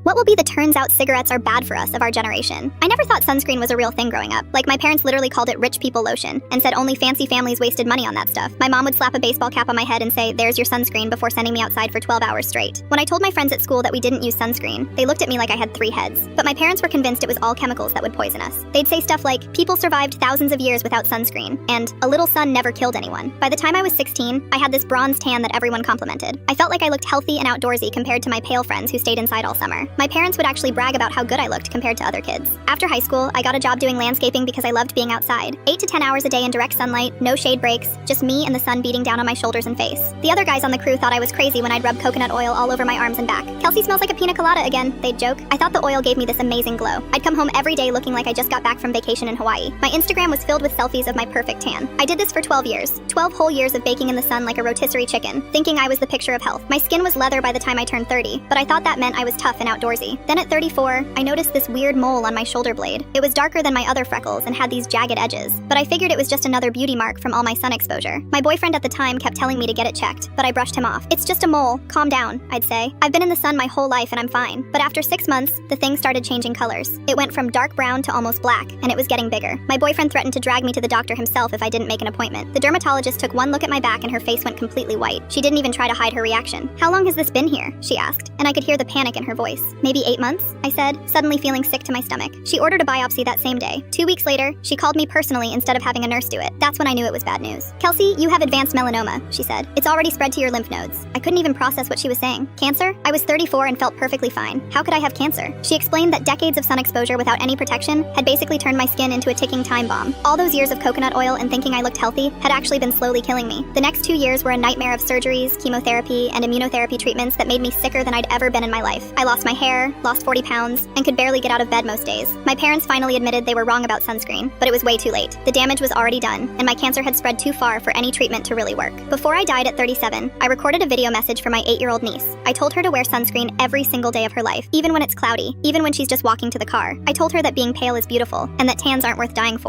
What will be the turns out cigarettes are bad for us of our generation? I never thought sunscreen was a real thing growing up. Like, my parents literally called it rich people lotion and said only fancy families wasted money on that stuff. My mom would slap a baseball cap on my head and say, "There's your sunscreen," before sending me outside for 12 hours straight. When I told my friends at school that we didn't use sunscreen, they looked at me like I had 3 heads. But my parents were convinced it was all chemicals that would poison us. They'd say stuff like, "People survived thousands of years without sunscreen," and "A little sun never killed anyone." By the time I was 16, I had this bronze tan that everyone complimented. I felt like I looked healthy and outdoorsy compared to my pale friends who stayed inside all summer. My parents would actually brag about how good I looked compared to other kids. After high school, I got a job doing landscaping because I loved being outside. 8 to 10 hours a day in direct sunlight, no shade breaks, just me and the sun beating down on my shoulders and face. The other guys on the crew thought I was crazy when I'd rub coconut oil all over my arms and back. "Kelsey smells like a pina colada again," they'd joke. I thought the oil gave me this amazing glow. I'd come home every day looking like I just got back from vacation in Hawaii. My Instagram was filled with selfies of my perfect tan. I did this for 12 years. 12 whole years of baking in the sun like a rotisserie chicken, thinking I was the picture of health. My skin was leather by the time I turned 30, but I thought that meant I was tough and outdoorsy. Then at 34, I noticed this weird mole on my shoulder blade. It was darker than my other freckles and had these jagged edges, but I figured it was just another beauty mark from all my sun exposure. My boyfriend at the time kept telling me to get it checked, but I brushed him off. "It's just a mole, calm down," I'd say. "I've been in the sun my whole life and I'm fine." But after 6 months, the thing started changing colors. It went from dark brown to almost black, and it was getting bigger. My boyfriend threatened to drag me to the doctor himself if I didn't make an appointment. The dermatologist took one look at my back and her face went completely white. She didn't even try to hide her reaction. "How long has this been here?" she asked, and I could hear the panic in her voice. "Maybe 8 months?" I said, suddenly feeling sick to my stomach. She ordered a biopsy that same day. 2 weeks later, she called me personally instead of having a nurse do it. That's when I knew it was bad news. "Kelsey, you have advanced melanoma," she said. "It's already spread to your lymph nodes." I couldn't even process what she was saying. "Cancer?" I was 34 and felt perfectly fine. How could I have cancer? She explained that decades of sun exposure without any protection had basically turned my skin into a ticking time bomb. All those years of coconut oil and thinking I looked healthy had actually been slowly killing me. The next 2 years were a nightmare of surgeries, chemotherapy, and immunotherapy treatments that made me sicker than I'd ever been in my life. I lost my hair, lost 40 pounds, and could barely get out of bed most days. My parents finally admitted they were wrong about sunscreen, but it was way too late. The damage was already done, and my cancer had spread too far for any treatment to really work. Before I died at 37, I recorded a video message for my 8-year-old niece. I told her to wear sunscreen every single day of her life, even when it's cloudy, even when she's just walking to the car. I told her that being pale is beautiful, and that tans aren't worth dying for.